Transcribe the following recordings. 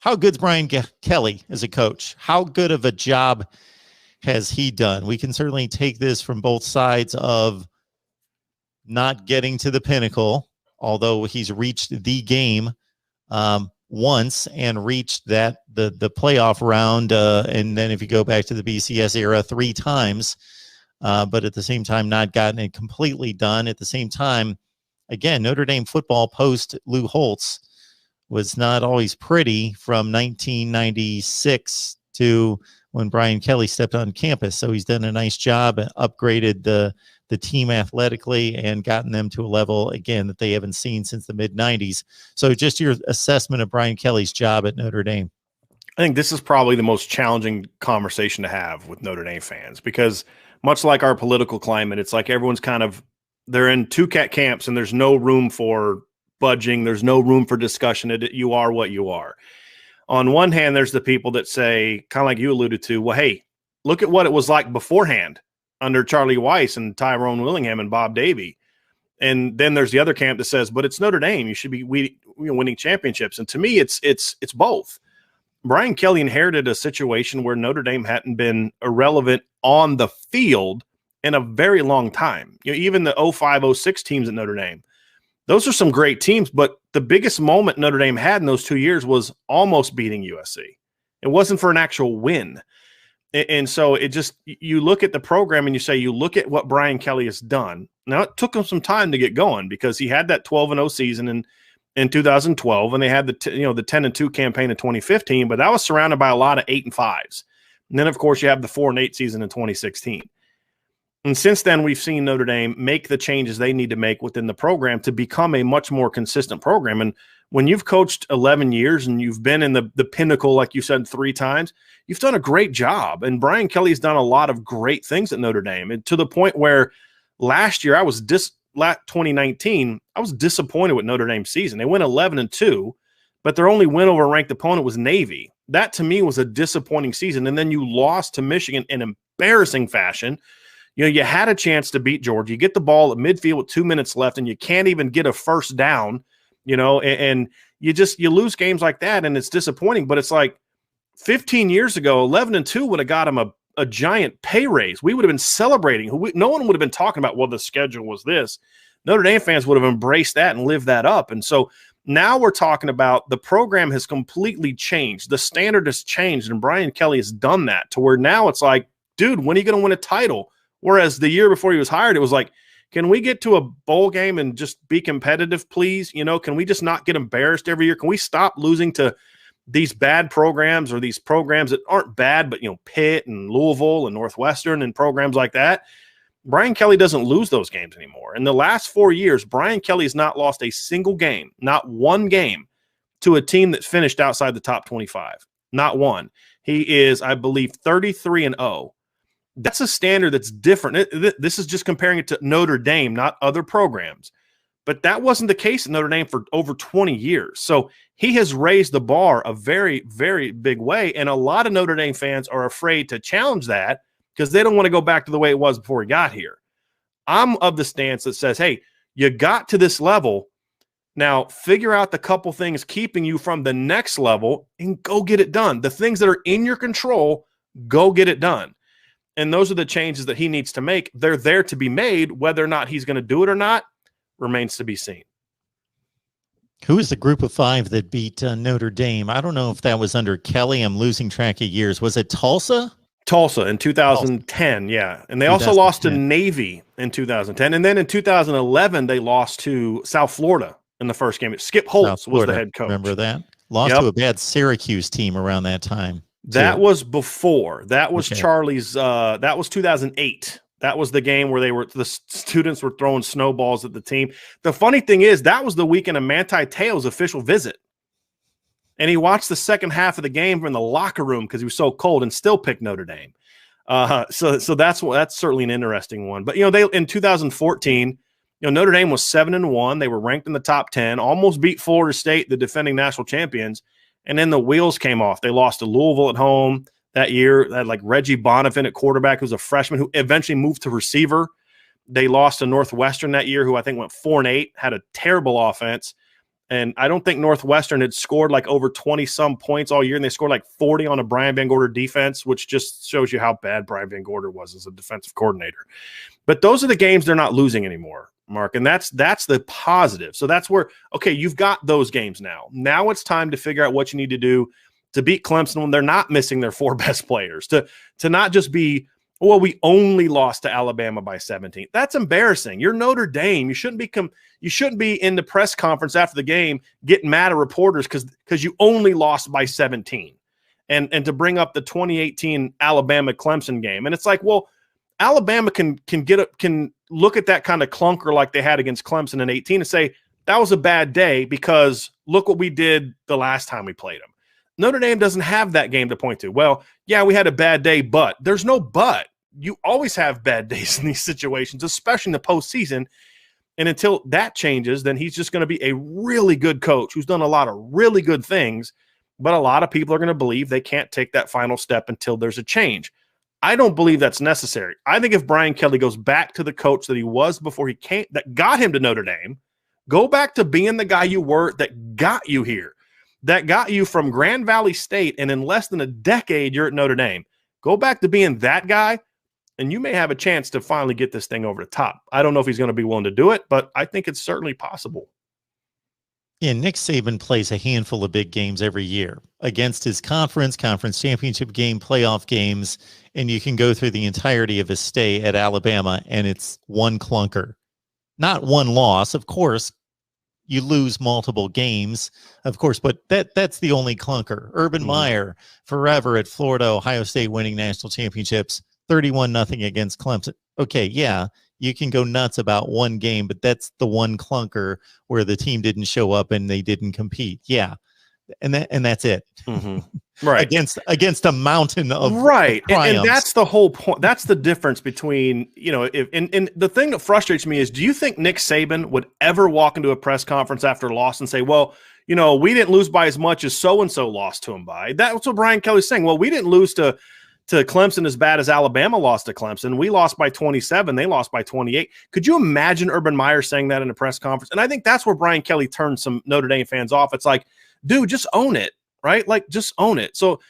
how good's Brian Kelly as a coach? How good of a job has he done? We can certainly take this from both sides of not getting to the pinnacle, although he's reached the game once and reached the playoff round. And then if you go back to the BCS era, 3 times, but at the same time, not gotten it completely done. At the same time, again, Notre Dame football post Lou Holtz was not always pretty from 1996 to when Brian Kelly stepped on campus. So he's done a nice job and upgraded the team athletically and gotten them to a level, again, that they haven't seen since the mid-90s. So just your assessment of Brian Kelly's job at Notre Dame. I think this is probably the most challenging conversation to have with Notre Dame fans, because much like our political climate, it's like everyone's they're in two camps and there's no room for budging. There's no room for discussion. You are what you are. On one hand, there's the people that say, kind of like you alluded to, well, hey, look at what it was like beforehand under Charlie Weiss and Tyrone Willingham and Bob Davie. And then there's the other camp that says, but it's Notre Dame. You should be winning championships. And to me, it's both. Brian Kelly inherited a situation where Notre Dame hadn't been irrelevant on the field in a very long time. Even the 05-06 teams at Notre Dame, those are some great teams, but the biggest moment Notre Dame had in those 2 years was almost beating USC. It wasn't for an actual win. And so it just, you look at the program and you say, you look at what Brian Kelly has done. Now, it took him some time to get going because he had that 12-0 season in 2012, and they had the 10-2 campaign in 2015, but that was surrounded by a lot of 8 and 5s. And then, of course, you have the 4-8 season in 2016. And since then, we've seen Notre Dame make the changes they need to make within the program to become a much more consistent program. And when you've coached 11 years and you've been in the pinnacle, like you said, 3 times, you've done a great job. And Brian Kelly's done a lot of great things at Notre Dame, and to the point where last year 2019, I was disappointed with Notre Dame's season. They went 11-2, but their only win over a ranked opponent was Navy. That to me was a disappointing season. And then you lost to Michigan in embarrassing fashion. You had a chance to beat Georgia. You get the ball at midfield with 2 minutes left, and you can't even get a first down, and you lose games like that, and it's disappointing. But it's like 15 years ago, 11-2 would have got him a giant pay raise. We would have been celebrating. No one would have been talking about, well, the schedule was this. Notre Dame fans would have embraced that and lived that up. And so now we're talking about the program has completely changed. The standard has changed, and Brian Kelly has done that to where now it's like, dude, when are you going to win a title? Whereas the year before he was hired, it was like, can we get to a bowl game and just be competitive, please? Can we just not get embarrassed every year? Can we stop losing to these bad programs or these programs that aren't bad, but, Pitt and Louisville and Northwestern and programs like that? Brian Kelly doesn't lose those games anymore. In the last 4 years, Brian Kelly has not lost a single game, not one game, to a team that finished outside the top 25. Not one. He is, I believe, 33-0. That's a standard that's different. This is just comparing it to Notre Dame, not other programs. But that wasn't the case at Notre Dame for over 20 years. So he has raised the bar a very, very big way. And a lot of Notre Dame fans are afraid to challenge that because they don't want to go back to the way it was before he got here. I'm of the stance that says, hey, you got to this level. Now figure out the couple things keeping you from the next level and go get it done. The things that are in your control, go get it done. And those are the changes that he needs to make. They're there to be made. Whether or not he's going to do it or not remains to be seen. Who is the group of 5 that beat Notre Dame? I don't know if that was under Kelly. I'm losing track of years. Was it Tulsa? Tulsa in 2010, yeah. And they also lost to Navy in 2010. And then in 2011, they lost to South Florida in the first game. Skip Holtz was the head coach. Remember that? Lost to a bad Syracuse team around that time. That was before. That was Charlie's. That was 2008. That was the game where the students were throwing snowballs at the team. The funny thing is, that was the weekend of Manti Te'o's official visit, and he watched the second half of the game from the locker room because he was so cold, and still picked Notre Dame. So that's certainly an interesting one. But they in 2014, Notre Dame was 7-1. They were ranked in the top 10. Almost beat Florida State, the defending national champions. And then the wheels came off. They lost to Louisville at home that year. They had like Reggie Bonifant at quarterback, who was a freshman who eventually moved to receiver. They lost to Northwestern that year, who I think went 4-8, had a terrible offense. And I don't think Northwestern had scored like over 20-some points all year, and they scored like 40 on a Brian Van Gorder defense, which just shows you how bad Brian Van Gorder was as a defensive coordinator. But those are the games they're not losing anymore, Mark, and that's the positive. So that's where, okay, you've got those games now. Now it's time to figure out what you need to do to beat Clemson when they're not missing their 4 best players, to not just be, well, we only lost to Alabama by 17. That's embarrassing. You're Notre Dame. You shouldn't be in the press conference after the game getting mad at reporters because you only lost by 17. And to bring up the 2018 Alabama Clemson game. And it's like, well, Alabama can look at that kind of clunker like they had against Clemson in 18 and say, that was a bad day because look what we did the last time we played them. Notre Dame doesn't have that game to point to. Well, yeah, we had a bad day, but there's no but. You always have bad days in these situations, especially in the postseason. And until that changes, then he's just going to be a really good coach who's done a lot of really good things, but a lot of people are going to believe they can't take that final step until there's a change. I don't believe that's necessary. I think if Brian Kelly goes back to the coach that he was before he came, that got him to Notre Dame, go back to being the guy you were that got you here, that got you from Grand Valley State, and in less than a decade, you're at Notre Dame. Go back to being that guy, and you may have a chance to finally get this thing over the top. I don't know if he's going to be willing to do it, but I think it's certainly possible. Yeah, Nick Saban plays a handful of big games every year against his conference championship game, playoff games, and you can go through the entirety of his stay at Alabama, and it's one clunker. Not one loss, of course. You lose multiple games, of course, but that's the only clunker. Urban Meyer, forever at Florida, Ohio State, winning national championships, 31-0 against Clemson. Okay, yeah, you can go nuts about one game, but that's the one clunker where the team didn't show up and they didn't compete. Yeah, and that's it. Mm-hmm. Right. against a mountain of right. And that's the whole point. That's the difference between, and the thing that frustrates me is, do you think Nick Saban would ever walk into a press conference after a loss and say, well, we didn't lose by as much as so-and-so lost to him by? That's what Brian Kelly's saying. Well, we didn't lose to Clemson as bad as Alabama lost to Clemson. We lost by 27. They lost by 28. Could you imagine Urban Meyer saying that in a press conference? And I think that's where Brian Kelly turned some Notre Dame fans off. It's like, dude, just own it, right? Like, just own it. So,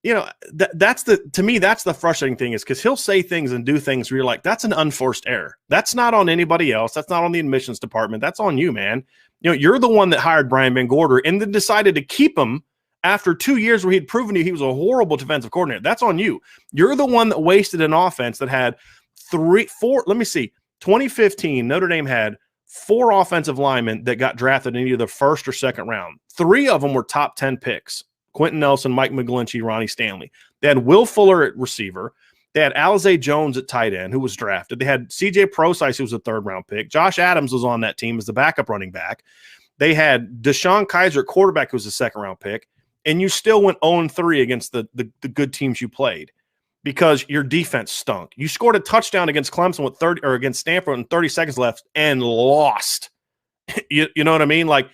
to me, that's the frustrating thing, is because he'll say things and do things where you're like, that's an unforced error. That's not on anybody else. That's not on the admissions department. That's on you, man. You're the one that hired Brian Van Gorder and then decided to keep him after 2 years where he'd proven to you he was a horrible defensive coordinator. That's on you. You're the one that wasted an offense that had 2015, Notre Dame had 4 offensive linemen that got drafted in either the first or second round. 3 of them were top 10 picks: Quentin Nelson, Mike McGlinchey, Ronnie Stanley. They had Will Fuller at receiver. They had Alize Jones at tight end, who was drafted. They had C.J. Prosise, who was a third-round pick. Josh Adams was on that team as the backup running back. They had Deshaun Kaiser at quarterback, who was a second-round pick. And you still went 0-3 against the good teams you played because your defense stunk. You scored a touchdown against Clemson with against Stanford with 30 seconds left and lost. You know what I mean? Like,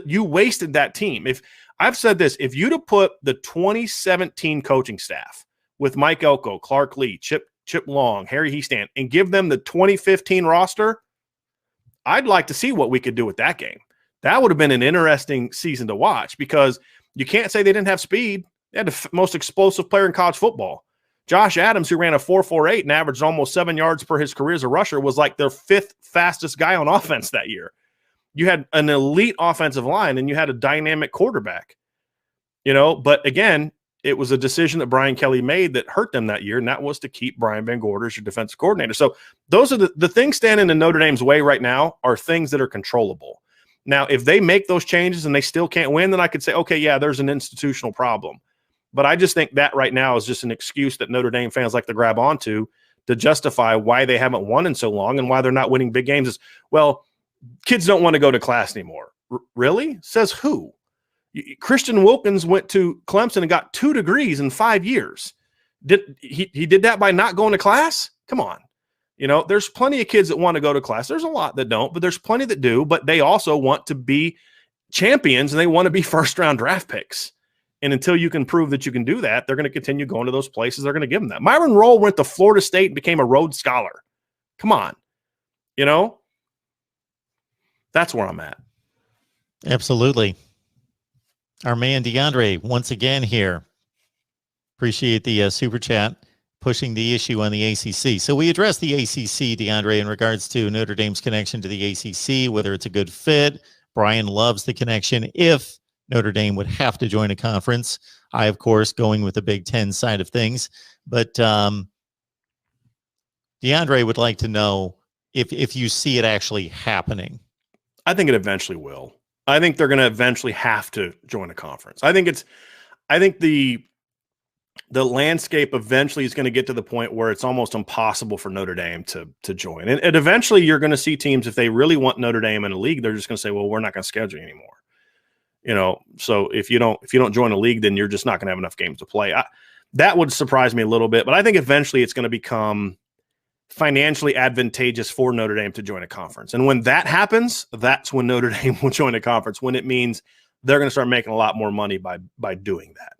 you wasted that team. If I've said this, if you'd have put the 2017 coaching staff with Mike Elko, Clark Lee, Chip Long, Harry Hiestand, and give them the 2015 roster, I'd like to see what we could do with that game. That would have been an interesting season to watch, because you can't say they didn't have speed. They had the most explosive player in college football. Josh Adams, who ran a 4.48 and averaged almost 7 yards per his career as a rusher, was like their 5th fastest guy on offense that year. You had an elite offensive line and you had a dynamic quarterback. But again, it was a decision that Brian Kelly made that hurt them that year, and that was to keep Brian Van Gorder as your defensive coordinator. So those are the things standing in Notre Dame's way right now are things that are controllable. Now, if they make those changes and they still can't win, then I could say, okay, yeah, there's an institutional problem. But I just think that right now is just an excuse that Notre Dame fans like to grab onto to justify why they haven't won in so long and why they're not winning big games. Is, well, kids don't want to go to class anymore. Really? Says who? Christian Wilkins went to Clemson and got 2 degrees in 5 years. He did that by not going to class? Come on. There's plenty of kids that want to go to class. There's a lot that don't, but there's plenty that do. But they also want to be champions and they want to be first-round draft picks. And until you can prove that you can do that, they're going to continue going to those places. They're going to give them that. Myron Rolle went to Florida State and became a Rhodes Scholar. Come on. That's where I'm at. Absolutely. Our man DeAndre, once again here. Appreciate the super chat, pushing the issue on the ACC. So we addressed the ACC, DeAndre, in regards to Notre Dame's connection to the ACC, whether it's a good fit. Brian loves the connection if Notre Dame would have to join a conference. I, of course, going with the Big Ten side of things. But DeAndre would like to know if you see it actually happening. I think it eventually will. I think they're going to eventually have to join a conference. I think the landscape eventually is going to get to the point where it's almost impossible for Notre Dame to join. And eventually you're going to see teams, if they really want Notre Dame in a league, they're just going to say, well, we're not going to schedule you anymore. You know, so if you don't join a league, then you're just not going to have enough games to play. That would surprise me a little bit, but I think eventually it's going to become financially advantageous for Notre Dame to join a conference. And when that happens, that's when Notre Dame will join a conference, when it means they're going to start making a lot more money by doing that.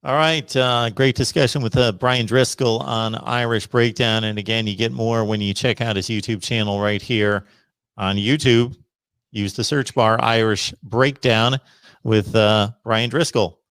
All right. Great discussion with Brian Driscoll on Irish Breakdown. And again, you get more when you check out his YouTube channel right here on YouTube. Use the search bar Irish Breakdown with Brian Driscoll.